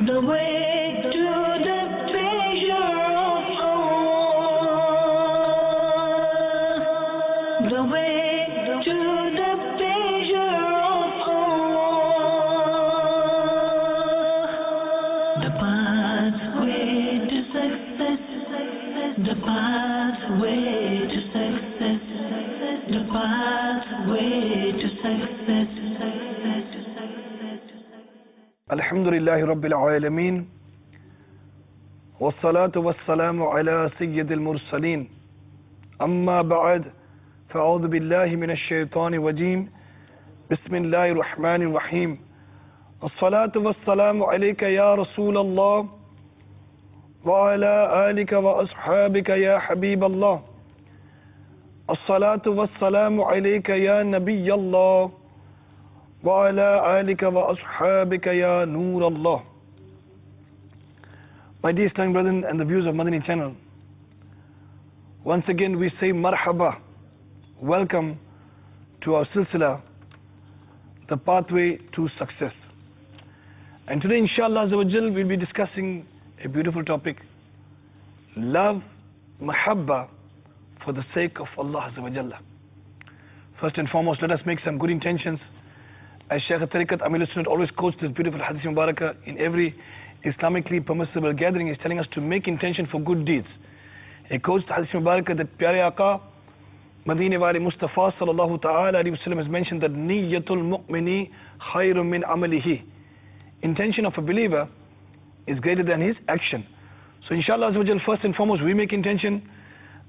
The way to the treasure of Allah. The way to the treasure of Allah. The pathway to success. The pathway to success. The pathway to success. Alhamdulillahi Rabbil Alameen. Wassalatu wassalamu ala Sayyidil Mursaleen. Amma ba'd. Fa'udhu billahi minash shaitani wajeem. Bismillahir Rahmanir Rahim. Assalatu wassalamu alayka ya Rasulallah. Wa ala alika wa ashabika ya Habiballah. Assalatu wassalamu alayka ya Nabiyallah. وَعَلَىٰ آلِكَ وَأَصْحَابِكَ يَا نُورَ اللَّهِ. My dear Islamic brethren and the viewers of Madani channel, once again we say marhaba, welcome to our silsila, the pathway to success. And today inshallah we'll be discussing a beautiful topic, love, mahabba, for the sake of Allah Azza wa Jalla. First and foremost, let us make some good intentions. As Shaykh al-Tariqat Amir al-Sunnat always quotes this beautiful hadith mubarakah in every Islamically permissible gathering, is telling us to make intention for good deeds. He quotes the hadith mubarakah that Pyare Aqa Madine Wali Mustafa sallallahu ta'ala alayhi wa sallam has mentioned that Niyyatul mu'mini khayrun min amalihi. Intention of a believer is greater than his action. So inshallah first and foremost we make intention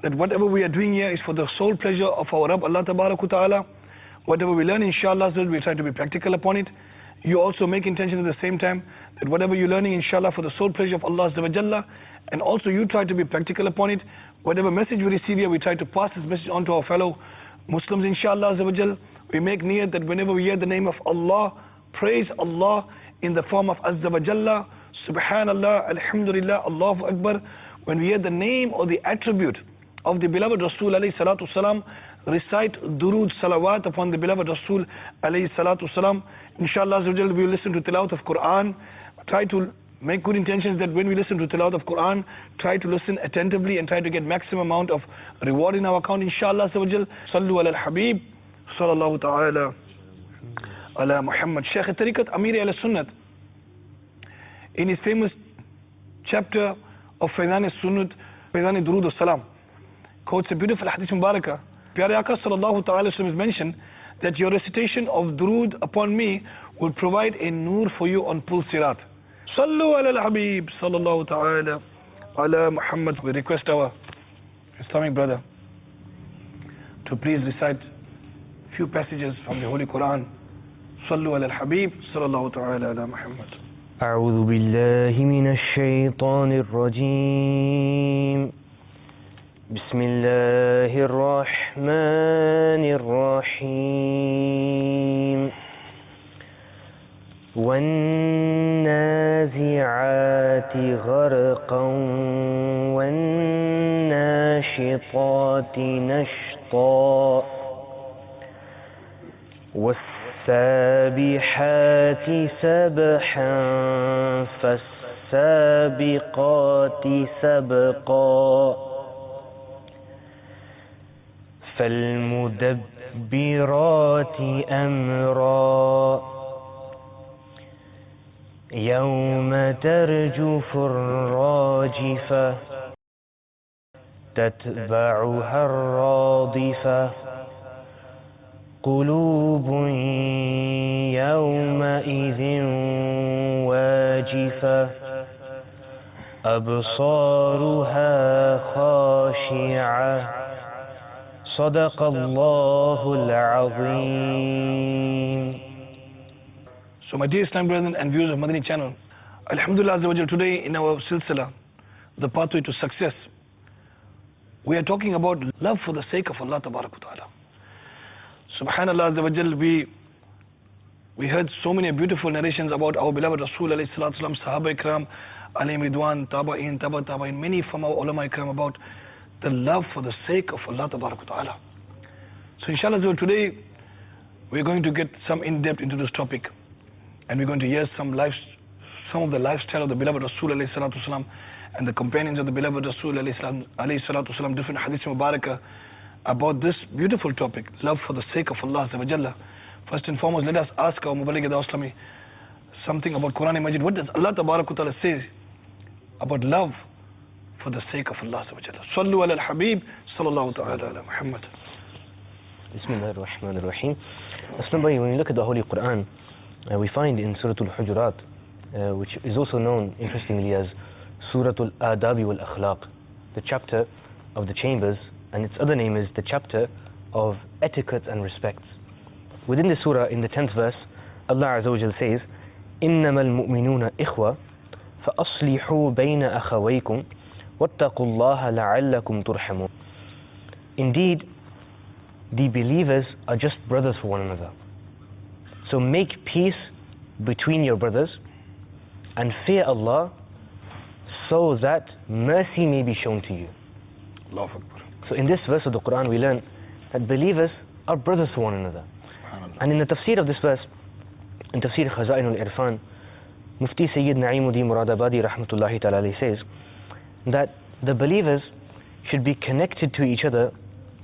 that whatever we are doing here is for the sole pleasure of our Rabb Allah Tabaraka Ta'ala. Whatever we learn, inshallah, we try to be practical upon it. You also make intention at the same time that whatever you're learning, inshallah, for the sole pleasure of Allah Azza wa Jalla, and also you try to be practical upon it. Whatever message we receive here, we try to pass this message on to our fellow Muslims, inshallah Azza wa Jalla. We make niyat that whenever we hear the name of Allah, praise Allah in the form of Azza wa Jalla, Subhanallah, Alhamdulillah, Allahu Akbar. When we hear the name or the attribute of the beloved Rasul alayhi salatu salam, recite durood salawat upon the beloved Rasul alayhi salatu salam. Inshallah we will listen to tilawat of Quran. Try to make good intentions that when we listen to tilawat of Quran, try to listen attentively and try to get maximum amount of reward in our account. Inshallah sallu ala al-Habib sallallahu ta'ala ala Muhammad. Shaykh al-Tariqat Amir al-Sunnat, in his famous chapter of Faizan al-Sunnat, Faizan al-Durood al-Salam, quotes a beautiful hadith mubarakah. Pyare Aqa sallallahu ta'ala has mentioned that your recitation of durood upon me will provide a nur for you on Pul Sirat. Sallu ala al-Habib sallallahu ta'ala ala Muhammad. We request our Islamic brother to please recite few passages from the Holy Quran. Sallu ala al-Habib sallallahu ta'ala ala Muhammad. أعوذ بالله من الشيطان الرجيم. بسم الله الرحمن الرحيم. والنازعات غرقا والناشطات نشطا والسابحات سبحا فالسابقات سبقا فالمدبرات أمرا يوم ترجف الراجفة تتبعها الرادفة قلوب يومئذ واجفة أبصارها خاشعة صدق الله العظيم. So my dear Islam brethren and viewers of Madani channel, Alhamdulillah Azza wa Jal, today in our silsila, the pathway to success, we are talking about love for the sake of Allah Tabaraka Ta'ala. Subhanallah Azza wa Jal, we heard so many beautiful narrations about our beloved Rasul alayhi salatu wasalam, Sahaba Ikram, alayhim Ridwan, Taba'in, Taba'in, many from our ulama Ikram, about the love for the sake of Allah Tabaraka Ta'ala. So inshallah today we're going to get some in-depth into this topic, and we're going to hear some life some of the lifestyle of the beloved Rasul alayhi salatu wasalam and the companions of the beloved Rasul alayhi salatu wasalam, different hadith mubarakah about this beautiful topic, love for the sake of Allah Azza wa Jalla. First and foremost, let us ask our Mubaligh Islami something about Quran Majid. What does Allah Tabarak wa Ta'ala say about love for the sake of Allah Azza wa Jalla? Sallu ala al-Habib sallallahu ta'ala ala Muhammad. Bismillah ar-Rahman ar-Rahim. When you look at the Holy Quran, we find in Surah Al-Hujurat, which is also known interestingly as Surah Al-Adabi wal-Akhlaq, the chapter of the chambers, and its other name is the chapter of etiquette and respects. Within the surah, in the 10th verse, Allah Azza wa Jal says, إِنَّمَا الْمُؤْمِنُونَ إِخْوَةً فَأَصْلِحُوا بَيْنَ أَخَوَيْكُمْ وَاتَّقُوا اللَّهَ لَعَلَّكُمْ تُرْحَمُونَ. Indeed, the believers are just brothers for one another. So make peace between your brothers and fear Allah so that mercy may be shown to you. Allahu Akbar. So in this verse of the Quran we learn that believers are brothers for one another. And in the tafsir of this verse, in Tafsir Khaza'in al-Irfan, Mufti Sayyid Na'imuddin Muradabadi rahmatullahi ta'ala alayhi says that the believers should be connected to each other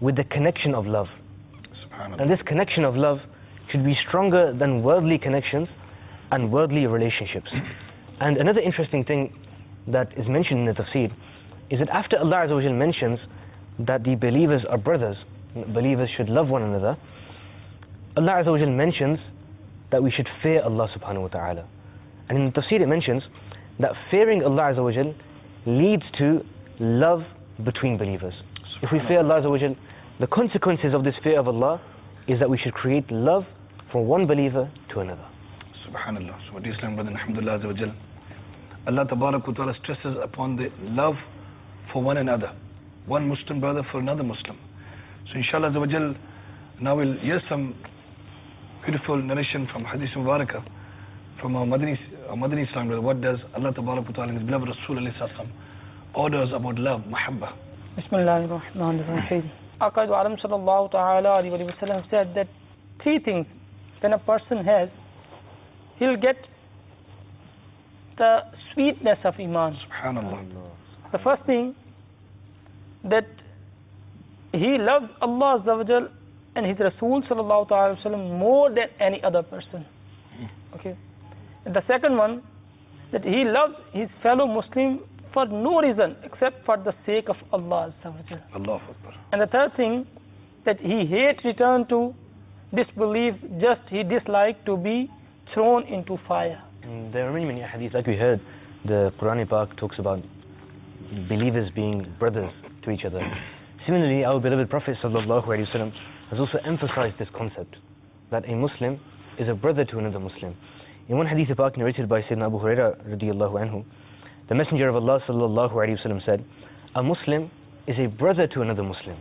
with the connection of love. And this connection of love should be stronger than worldly connections and worldly relationships. And another interesting thing that is mentioned in the tafsir is that after Allah Azza wa Jal mentions that the believers are brothers, believers should love one another, Allah Azza wa Jal mentions that we should fear Allah subhanahu wa ta'ala. And in the tafsir it mentions that fearing Allah Azza wa Jal leads to love between believers. If we fear Allah Azza wa Jal, the consequences of this fear of Allah is that we should create love from one believer to another. Subhanallah. So dear Islam brother, alhamdulillah Azza wa Jal, Allah Tabarak wa Ta'ala stresses upon the love for one another, one Muslim brother for another Muslim. So inshallah Azza wa Jal, now we'll hear some beautiful narration from Hadith Mubarakah from our Madani Islam brother. What does Allah Tabarak wa Ta'ala and His beloved Rasul alayhi salam orders about love, mahabbah? Bismillahir Rahmanir Rahim. Aqaid wa Alam sallallahu ta'ala alayhi wa sallam said that three things when a person has, he'll get the sweetness of Iman. Subhanallah. The first thing, that he loves Allah Azza wa Jal and His Rasul sallallahu ta'ala wasallam more than any other person. Okay. And the second one, that he loves his fellow Muslim for no reason except for the sake of Allah Azza wa Jal. Allahu Akbar. And the third thing, that he hates return to disbelief, just he disliked to be thrown into fire. And there are many hadiths, like we heard, the Quran Pak talks about believers being brothers to each other. Similarly, our beloved Prophet sallallahu alaihi wasallam has also emphasized this concept, that a Muslim is a brother to another Muslim. In one hadith Pak narrated by Sayyidina Abu Hurairah radiyallahu anhu, the Messenger of Allah sallallahu alaihi wasallam said, a Muslim is a brother to another Muslim.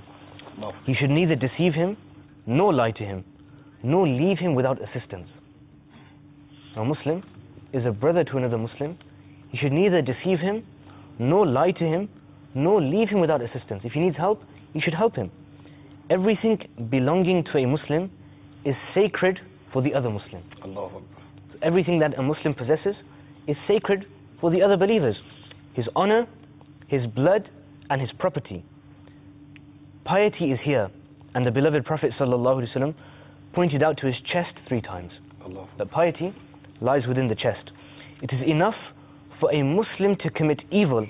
He should neither deceive him, nor lie to him, nor leave him without assistance. A Muslim is a brother to another Muslim. He should neither deceive him, nor lie to him, nor leave him without assistance. If he needs help, you should help him. Everything belonging to a Muslim is sacred for the other Muslim. Allahu Akbar. So everything that a Muslim possesses is sacred for the other believers. His honor, his blood, and his property. Piety is here, and the beloved Prophet ﷺ pointed out to his chest 3 times. Allah. That piety lies within the chest. It is enough for a Muslim to commit evil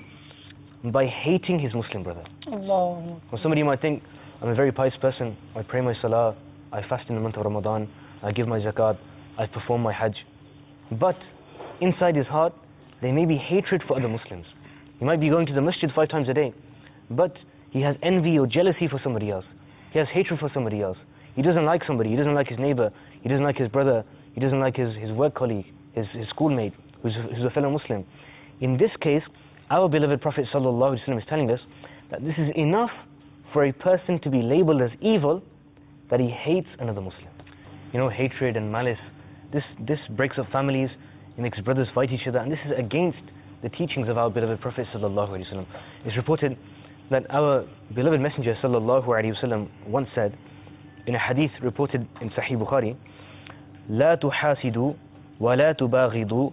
by hating his Muslim brother. Allah. Well, somebody might think, I'm a very pious person, I pray my salah, I fast in the month of Ramadan, I give my zakat, I perform my hajj. But inside his heart, there may be hatred for other Muslims. He might be going to the masjid 5 times a day, but he has envy or jealousy for somebody else. He has hatred for somebody else. He doesn't like somebody, he doesn't like his neighbor, he doesn't like his brother, he doesn't like his work colleague, his schoolmate, who's a fellow Muslim. In this case, our beloved Prophet ﷺ is telling us that this is enough for a person to be labeled as evil, that he hates another Muslim. You know, hatred and malice, this breaks up families, it makes brothers fight each other, and this is against the teachings of our beloved Prophet ﷺ. It's reported that our beloved Messenger ﷺ once said, in a hadith reported in Sahih Bukhari, لا تحاسدوا ولا تباغضوا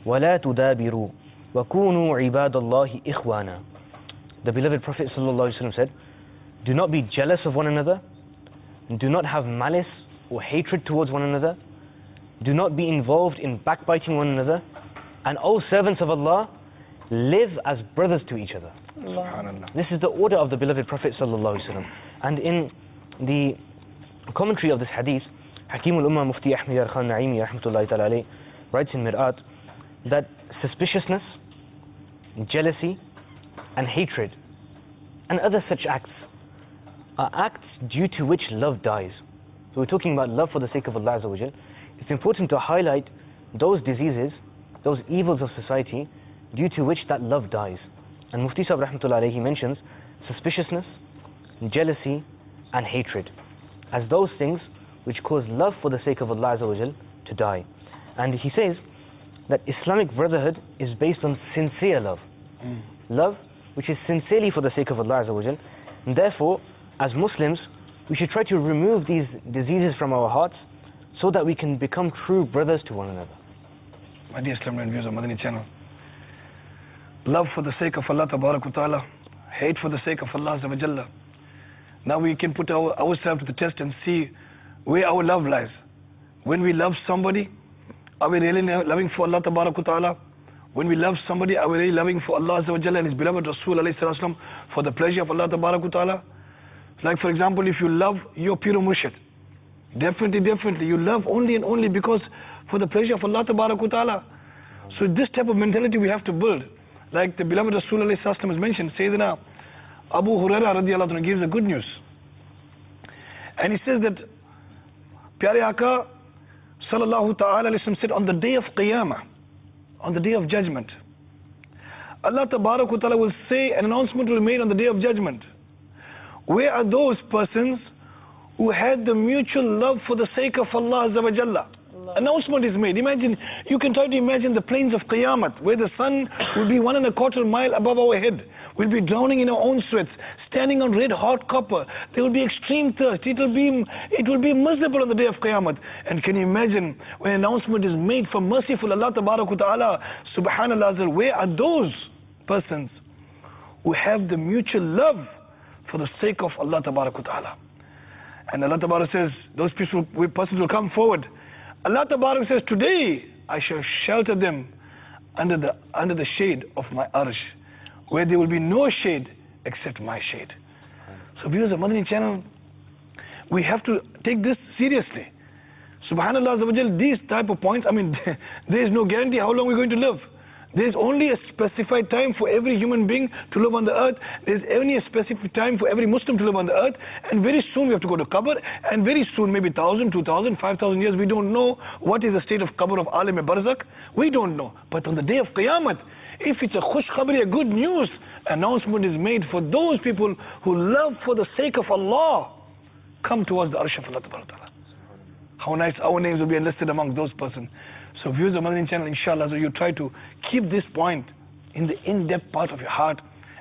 وَلَا تُدَابِرُوا وَكُونُوا عِبَادَ اللَّهِ إِخْوَانًا. The beloved Prophet ﷺ said, do not be jealous of one another, do not have malice or hatred towards one another, do not be involved in backbiting one another, and O servants of Allah, live as brothers to each other. Subhanallah. This is the order of the beloved Prophet ﷺ. And in the commentary of this hadith, Hakim al-Ummah Mufti Ahmad Yar Khan Naimi rahmatullahi ta'ala alayh writes in Mir'at that suspiciousness, jealousy and hatred and other such acts are acts due to which love dies. So we're talking about love for the sake of Allah Azza wa Jal. It's important to highlight those diseases, those evils of society due to which that love dies. And Mufti Sahib rahmatullahi alayhi, he mentions suspiciousness, jealousy and hatred as those things which cause love for the sake of Allah Azza wa Jal to die. And he says that Islamic brotherhood is based on sincere love. Love which is sincerely for the sake of Allah Azza wa Jal. And therefore, as Muslims, we should try to remove these diseases from our hearts so that we can become true brothers to one another. My dear Islam and viewers of Madani channel, love for the sake of Allah Ta'ala, hate for the sake of Allah Azza wa Jalla. Now we can put ourselves to the test and see where our love lies. When we love somebody, are we really loving for Allah Ta'ala? When we love somebody, are we really loving for Allah Azza wa Jalla and His beloved Rasul alayhi salam for the pleasure of Allah Ta'ala? Like for example, if you love your pure murshid, definitely you love only and only because for the pleasure of Allah Ta'ala. So this type of mentality we have to build. Like the beloved Rasul alayhi salam has mentioned, Sayyidina Abu Hurairah radiallahu anhu gives the good news. And he says that Pyare Aka sallallahu ta'ala said, on the day of Qiyamah, on the day of judgment, Allah Ta'ala will say, an announcement will be made on the day of judgment. Where are those persons who had the mutual love for the sake of Allah Azza wa Jalla? Announcement is made. Imagine, you can try to imagine the plains of Qiyamah, where the sun will be 1.25 miles above our head. We'll be drowning in our own sweats, standing on red hot copper. There will be extreme thirst. It will be miserable on the day of Qiyamah. And can you imagine when an announcement is made from merciful Allah Ta'ala, Subhanallah, where are those persons who have the mutual love for the sake of Allah Ta'ala? And Allah Ta'ala says, those persons will come forward. Allah Ta'ala says, today I shall shelter them under the shade of my arsh, where there will be no shade except my shade. So viewers of Madani channel, we have to take this seriously. Subhanallah, these type of points, there is no guarantee how long we're going to live. There is only a specified time for every human being to live on the earth. There is only a specific time for every Muslim to live on the earth. And very soon we have to go to Qabr. And very soon, maybe 1,000, 2,000, 5,000 years, we don't know what is the state of Qabr of Alim Barzakh. We don't know. But on the day of Qiyamah, if it's a khush khabri, a good news, announcement is made for those people who love for the sake of Allah, come towards the arsh of Allah Ta'ala. How nice our names will be enlisted among those persons. So viewers of Madani channel, inshallah, so you try to keep this point in the in-depth part of your heart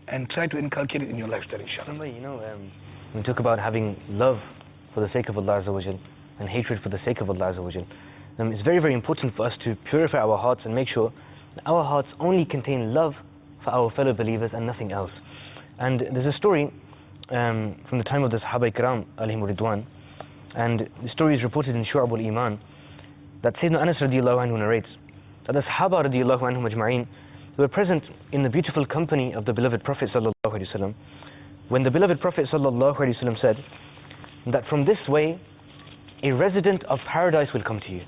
and try to inculcate it in your lifestyle, inshallah. When we talk about having love for the sake of Allah Azza wa Jal and hatred for the sake of Allah Azza wa Jal, it's very, very important for us to purify our hearts and make sure that our hearts only contain love for our fellow believers and nothing else. And there's a story from the time of the Sahaba Ikram alayhim ridwan, and the story is reported in Shu'ab al-Iman, that Sayyidina Anas radiallahu anhu narrates that the Sahaba radiallahu anhu majma'een were present in the beautiful company of the beloved Prophet sallallahu alaihi wasallam when the beloved Prophet sallallahu alaihi wasallam said that from this way a resident of paradise will come to you.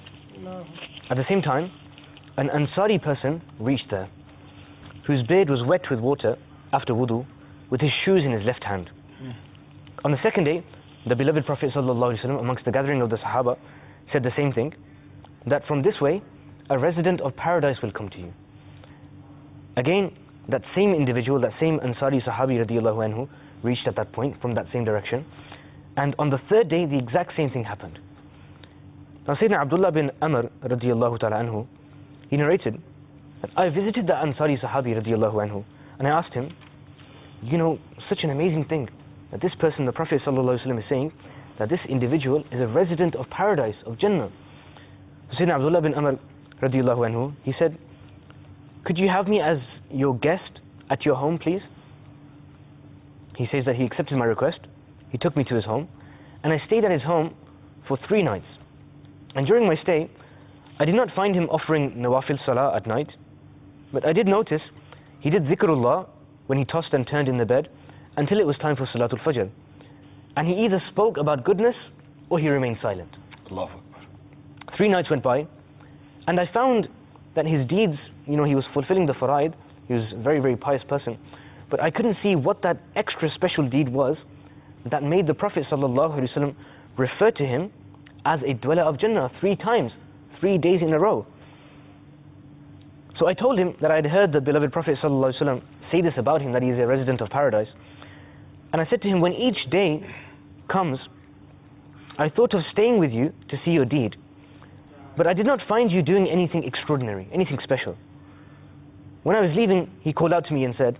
At the same time, an Ansari person reached there whose beard was wet with water after wudu, with his shoes in his left hand. On the second day, the beloved Prophet sallallahu alaihi wasallam amongst the gathering of the Sahaba said the same thing, that from this way a resident of paradise will come to you. Again, that same individual, that same Ansari Sahabi radiallahu anhu reached at that point from that same direction, and on the third day the exact same thing happened. Now Sayyidina Abdullah bin Amr radiallahu ta'ala anhu, he narrated that I visited the Ansari Sahabi radiallahu anhu and I asked him, such an amazing thing that this person, the Prophet sallallahu alaihi wasallam, is saying that this individual is a resident of paradise, of Jannah. Sayyidina Abdullah bin Amr radiallahu anhu, he said, could you have me as your guest at your home, please? He says that he accepted my request. He took me to his home, and I stayed at his home for 3 nights. And during my stay, I did not find him offering nawafil salah at night, but I did notice he did dhikrullah when he tossed and turned in the bed until it was time for Salatul Fajr. And he either spoke about goodness or he remained silent. Allahu Akbar. 3 nights went by, and I found that his deeds, he was fulfilling the fara'id. He was a very, very pious person. But I couldn't see what that extra special deed was that made the Prophet ﷺ refer to him as a dweller of Jannah 3 times, 3 days in a row. So I told him that I had heard the beloved Prophet ﷺ say this about him, that he is a resident of paradise. And I said to him, when each day comes, I thought of staying with you to see your deed, but I did not find you doing anything extraordinary, anything special. When I was leaving, he called out to me and said,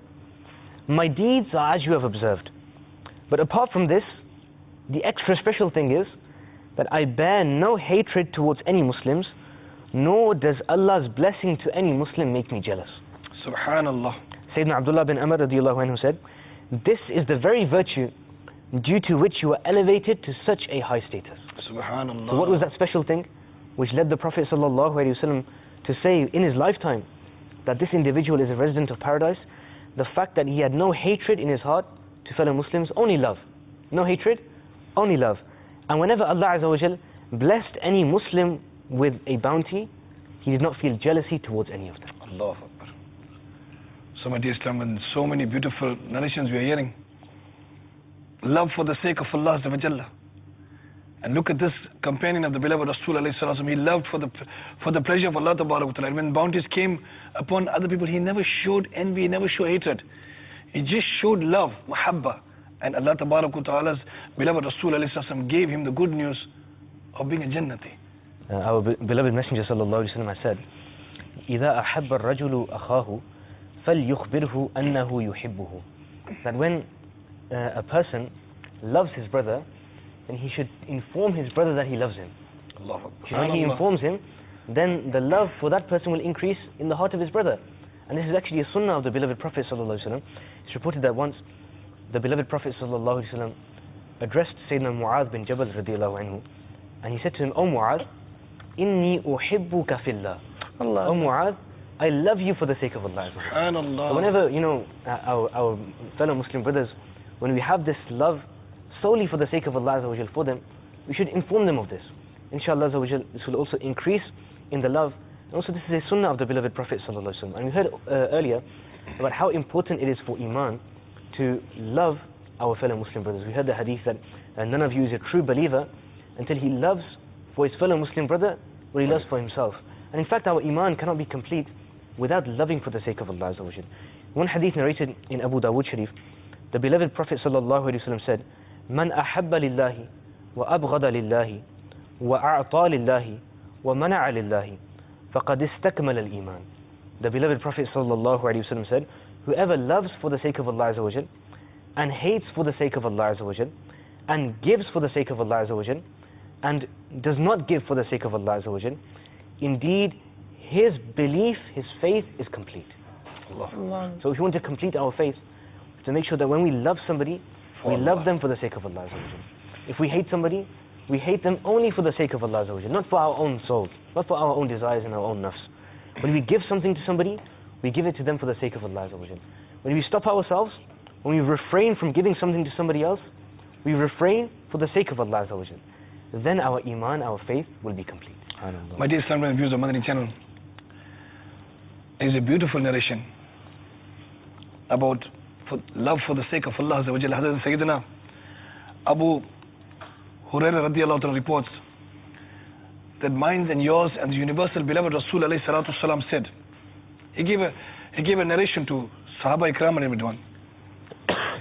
my deeds are as you have observed. But apart from this, the extra special thing is that I bear no hatred towards any Muslims, nor does Allah's blessing to any Muslim make me jealous. Subhanallah. Sayyidina Abdullah bin Amr radiallahu anhu said, this is the very virtue due to which you are elevated to such a high status. Subhanallah. So what was that special thing which led the Prophet sallallahu alaihi wasallam to say in his lifetime that this individual is a resident of paradise? The fact that he had no hatred in his heart to fellow Muslims, only love. No hatred, only love. And whenever Allah Azza wa Jal blessed any Muslim with a bounty, he did not feel jealousy towards any of them. Allahu Akbar. So my dear Islam, and so many beautiful narrations we are hearing. Love for the sake of Allah Azza wa Jalla. And look at this companion of the beloved Rasul alayhi salatu. He loved for the pleasure of Allah Tabarak wa Ta'ala. And when bounties came upon other people, he never showed envy, he never showed hatred. He just showed love, muhabba. And Allah Tabarak wa Ta'ala's beloved Rasul alayhi salatu gave him the good news of being a Jannati. Our beloved Messenger sallallahu alaihi wasallam has said, إِذَا أَحَبَّ الرَّجُلُ أَخَاهُ فَلْيُخْبِرْهُ أَنَّهُ يُحِبُّهُ. That when a person loves his brother, then he should inform his brother that he loves him. When he informs him, then the love for that person will increase in the heart of his brother. And this is actually a sunnah of the beloved Prophet sallallahu alaihi wasallam. It's reported that once the beloved Prophet sallallahu alaihi wasallam addressed Sayyidina Mu'adh bin Jabal radiallahu anhu, and he said to him, O Mu'adh, inni uhibbuka fillah. O Mu'adh, I love you for the sake of Allah. So whenever, our fellow Muslim brothers, when we have this love solely for the sake of Allah Azza wa Jal for them, we should inform them of this. Inshallah Azza wa Jal, this will also increase in the love. And also this is a sunnah of the beloved Prophet sallallahu alaihi wasallam. And we heard earlier about how important it is for Iman to love our fellow Muslim brothers. We heard the hadith that none of you is a true believer until he loves for his fellow Muslim brother what he loves for himself. And in fact, our Iman cannot be complete without loving for the sake of Allah Azza wa Jal. One hadith narrated in Abu Dawud Sharif, the beloved Prophet sallallahu alaihi wasallam said, من أحب لله وأبغض لله وأعطى لله ومنع لله فقد استكمل الإيمان. The beloved Prophet sallallahu alaihi wasallam said, whoever loves for the sake of Allah Azza wa Jal and hates for the sake of Allah Azza wa Jal and gives for the sake of Allah Azza wa Jal and does not give for the sake of Allah Azza wa Jal, indeed his belief, his faith is complete. So if you want to complete our faith, to make sure that when we love somebody, we love them for the sake of Allah Azza wa Jal. If we hate somebody, we hate them only for the sake of Allah Azza wa Jal, not for our own soul, not for our own desires and our own nafs. When we give something to somebody, we give it to them for the sake of Allah Azza wa Jal. When we stop ourselves, when we refrain from giving something to somebody else, we refrain for the sake of Allah Azza wa Jal. Then our iman, our faith will be complete. My dear Islam and viewers of Madani channel, is a beautiful narration about love for the sake of Allah Azza wa Jal. Hazrat Sayyidina Abu Hurairah radiallahu anhu reports that mine and yours and the universal beloved Rasul alayhi salatu salam said, he gave a narration to Sahaba Ikram and everyone.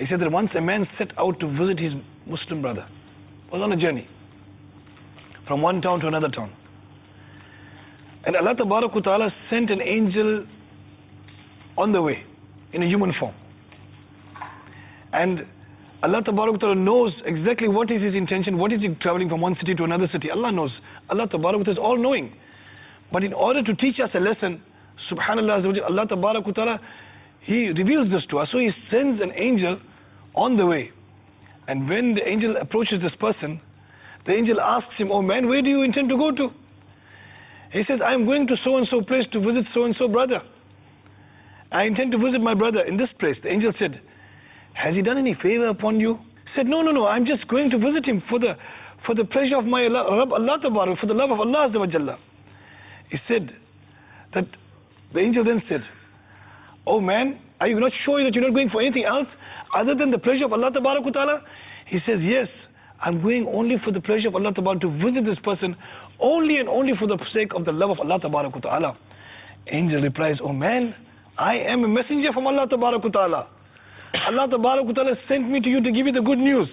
He said that once a man set out to visit his Muslim brother, was on a journey from one town to another town. And Allah Tabarak wa Ta'ala sent an angel on the way in a human form. And Allah Tabarak wa Ta'ala knows exactly what is his intention, what is he traveling from one city to another city. Allah knows. Allah Tabarak wa Ta'ala is all knowing. But in order to teach us a lesson, subhanallah, Allah Tabarak wa Ta'ala, He reveals this to us. So He sends an angel on the way. And when the angel approaches this person, the angel asks him, "Oh man, where do you intend to go to?" He says, "I am going to so and so place to visit so and so brother. I intend to visit my brother in this place." The angel said, "Has he done any favor upon you?" He said, No, I'm just going to visit him for the pleasure of my Rabb, Allah Tabarak, for the love of Allah Azza wa Jalla." He said that the angel then said, "Oh man, are you not sure that you're not going for anything else other than the pleasure of Allah Tabarak wa Ta'ala?" He says, "Yes, I'm going only for the pleasure of Allah Tabarak, to visit this person only and only for the sake of the love of Allah Tabarak wa Ta'ala." Angel replies, "Oh man, I am a messenger from Allah Tabarak wa Ta'ala. Allah Tabarak wa Ta'ala sent me to you to give you the good news."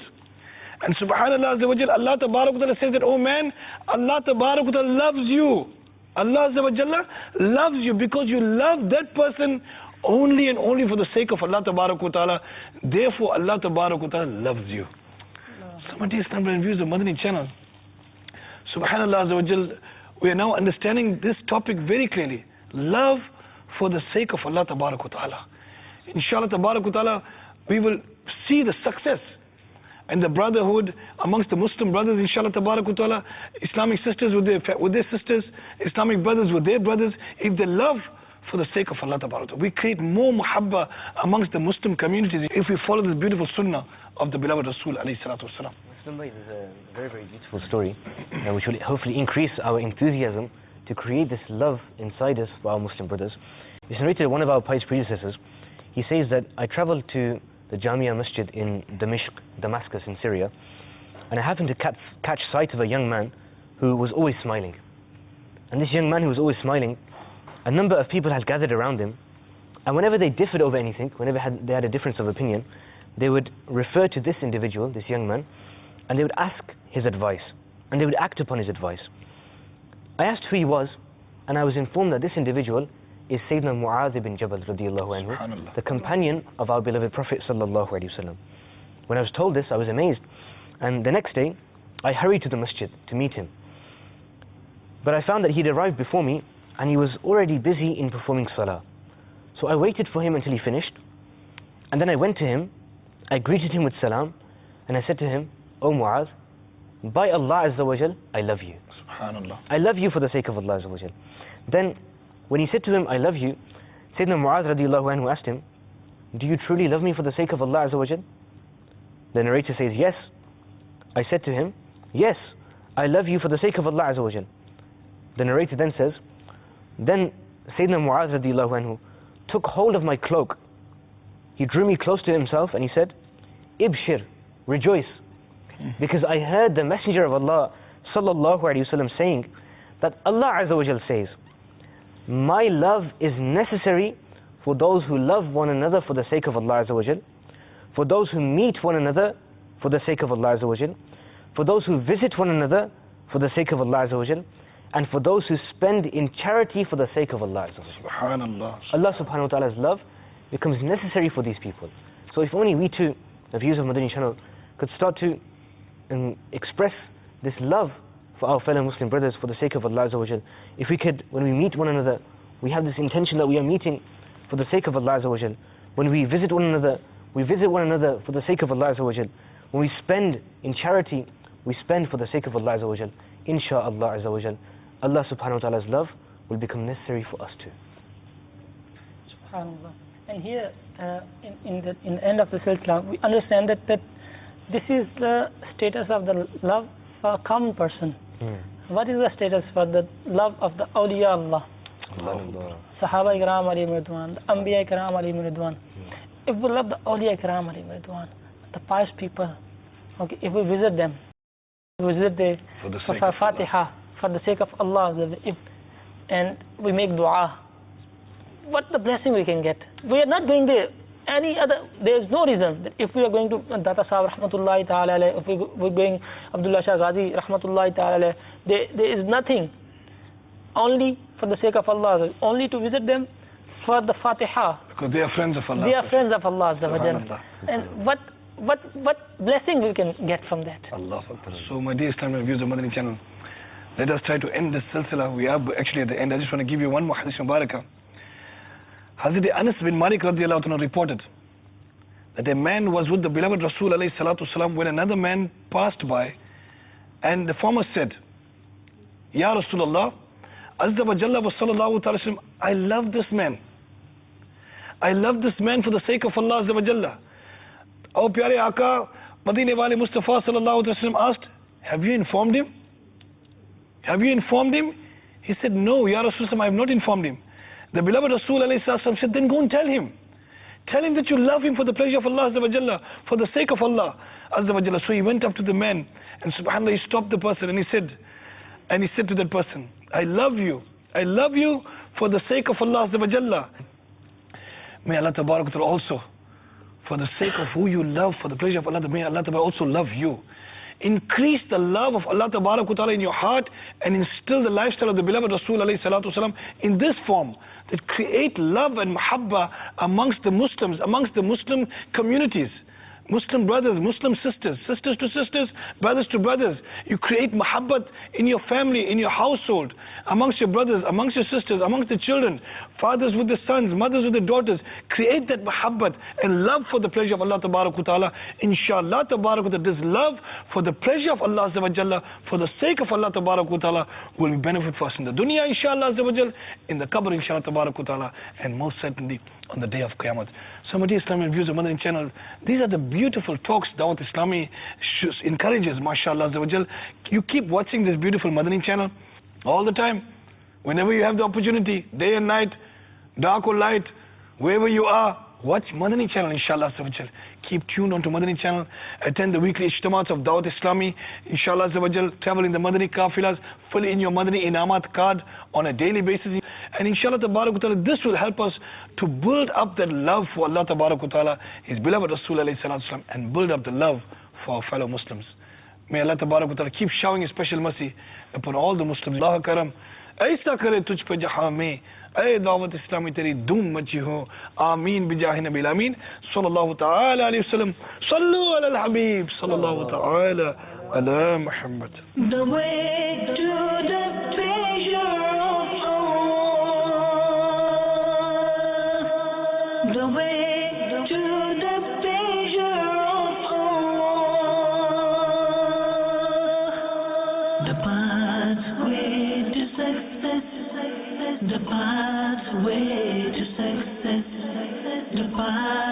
And subhanallah Azza wa Jalla, Allah Tabarak wa Ta'ala says that, "Oh man, Allah Tabarak wa Ta'ala loves you. Allah Azza wa Jalla loves you because you love that person only and only for the sake of Allah Tabarak wa Ta'ala. Therefore Allah Tabarak wa Ta'ala loves you." Some of these Islam views of Madani channel. Subhanallah Azza wa Jalla, we are now understanding this topic very clearly. Love for the sake of Allah Tabarak wa Ta'ala. Inshallah Tabarak wa Ta'ala, we will see the success and the brotherhood amongst the Muslim brothers, inshallah Tabarak wa Ta'ala, Islamic sisters with their sisters, Islamic brothers with their brothers, if they love for the sake of Allah Tabarak wa Ta'ala. We create more muhabba amongst the Muslim communities if we follow this beautiful sunnah of the beloved Rasul alayhi salatu wasalam. This is a very, very beautiful story, which will hopefully increase our enthusiasm to create this love inside us for our Muslim brothers. It's narrated by one of our pious predecessors. He says that I traveled to the Jamia Masjid in Damascus in Syria, and I happened to catch sight of a young man who was always smiling. And this young man who was always smiling, a number of people had gathered around him, and whenever they differed over anything, whenever they had a difference of opinion, they would refer to this individual, this young man, and they would ask his advice, and they would act upon his advice. I asked who he was, and I was informed that this individual is Sayyidina Mu'adh ibn Jabal radiallahu anhu, the companion of our beloved Prophet sallallahu alaihi wasallam. When I was told this, I was amazed, and the next day I hurried to the masjid to meet him. But I found that he'd arrived before me, and he was already busy in performing salah. So I waited for him until he finished, and then I went to him, I greeted him with salam, and I said to him, "Oh Mu'adh, by Allah Azza wa Jal, I love you. Subhanallah. I love you for the sake of Allah Azza wa Jal." Then, when he said to him, "I love you," Sayyidina Mu'adh radiallahu anhu asked him, "Do you truly love me for the sake of Allah Azza wa Jal?" The narrator says, "Yes." I said to him, "Yes, I love you for the sake of Allah Azza wa Jal." The narrator then says, then Sayyidina Mu'adh radiallahu anhu took hold of my cloak. He drew me close to himself and he said, "Ibshir, rejoice, because I heard the Messenger of Allah sallallahu alaihi wasallam saying that Allah Azza wa Jal says, my love is necessary for those who love one another for the sake of Allah Azza wa Jal, for those who meet one another for the sake of Allah Azza wa Jal, for those who visit one another for the sake of Allah Azza wa Jal, and for those who spend in charity for the sake of Allah Azza wa Jal." Subhanallah. Allah subhanahu wa ta'ala's love becomes necessary for these people. So if only we too, the viewers of Madani channel, could start to express this love for our fellow Muslim brothers for the sake of Allah Azza wa Jal. If we could, when we meet one another, we have this intention that we are meeting for the sake of Allah Azza wa Jal. When we visit one another, we visit one another for the sake of Allah Azza wa Jal. When we spend in charity, we spend for the sake of Allah Azza wa Jal. Insha'Allah Azza wa Jal, Allah subhanahu wa ta'ala's love will become necessary for us too. SubhanAllah. And here, in the end of the silsila, we understand that this is the status of the love for a common person. What is the status for the love of the awliya Allah? Sahaba ikram alayhim ridwan, the Anbiya ikram alayhim ridwan. If we love the awliya ikram alayhim ridwan, the pious people, okay, if we visit them, visit the Fatiha for the sake of Allah, and we make dua, what the blessing we can get? We are not going there. There is no reason that if we are going to Data Sahib rahmatullahi ta'ala alayh, if we're going Abdullah Shah Ghazi rahmatullahi ta'ala alayh, there is nothing. Only for the sake of Allah, only to visit them for the Fatiha. Because they are friends of Allah. They are friends of Allah. And what blessing we can get from that? Allah. So my dear Islamic viewers of Madani channel, let us try to end this silsila. We are actually at the end. I just want to give you one more hadith mubarakah. Hazrat Anas bin Malik radiallahu anhu reported that a man was with the beloved Rasul alayhi salatu wasalam when another man passed by, and the former said, Ya Rasulullah, Azza wa Jalla wa sallallahu ta'ala sallam, I love this man. I love this man for the sake of Allah Azza wa Jalla. Oh Pyare Aka, Madine wale Mustafa sallallahu ta'ala sallam asked, have you informed him? Have you informed him? He said, no, Ya Rasulullah, I have not informed him. The beloved Rasul alayhi sallam said, then go and tell him. Tell him that you love him for the pleasure of Allah Azza wa Jalla, for the sake of Allah Azza wa Jalla. So he went up to the man, and subhanAllah, he stopped the person, and he said to that person, I love you for the sake of Allah Azza wa Jalla. May Allah Tabarak wa Ta'ala also, for the sake of who you love, for the pleasure of Allah, may Allah Tabarak also love you. Increase the love of Allah Tabarak wa Ta'ala in your heart, and instill the lifestyle of the beloved Rasul alayhi salatu wasalam in this form, that create love and mahabbah amongst the Muslims, amongst the Muslim communities. Muslim brothers, Muslim sisters, sisters to sisters, brothers to brothers. You create mahabbat in your family, in your household, amongst your brothers, amongst your sisters, amongst the children, fathers with the sons, mothers with the daughters. Create that mahabbat and love for the pleasure of Allah Tabarak wa Ta'ala. Inshallah Tabarak wa Ta'ala, this love for the pleasure of Allah Azza wa Jalla, for the sake of Allah Tabarak wa Ta'ala, will be benefit for us in the dunya, inshallah Azza wa Jalla, in the qabr, inshallah Tabarak wa Ta'ala, and most certainly on the day of Qiyamah. Somebody Islamic views of Madani channel. These are the beautiful talks Dawat Islami encourages, mashallah Azza wa Jal. You keep watching this beautiful Madani channel all the time. Whenever you have the opportunity, day and night, dark or light, wherever you are, watch Madani channel, inshallah Azza wa Jal. Keep tuned onto Madani channel. Attend the weekly ijtimats of Dawat Islami, inshallah Azza wa Jal. Travel in the Madani kafilas, fill in your Madani inamat card on a daily basis. And inshallah Tabarak wa Ta'ala, this will help us to build up that love for Allah Tabarak wa Ta'ala, His beloved Rasul alayhi salatu wasalam, and build up the love for our fellow Muslims. May Allah Tabarak wa Ta'ala keep showering His special mercy upon all the Muslims. Allah karam, aisa kare tujh pe jahan mein, ay Dawat Islami teri doom machi ho, Ameen bijahi Nabil Ameen, sallallahu ta'ala alayhi wa sallam, sallu ala al-Habib, sallallahu ta'ala ala Muhammad. The way to the treasure of Allah, the way to the pleasure of Allah, the pathway to success, the pathway to success, the pathway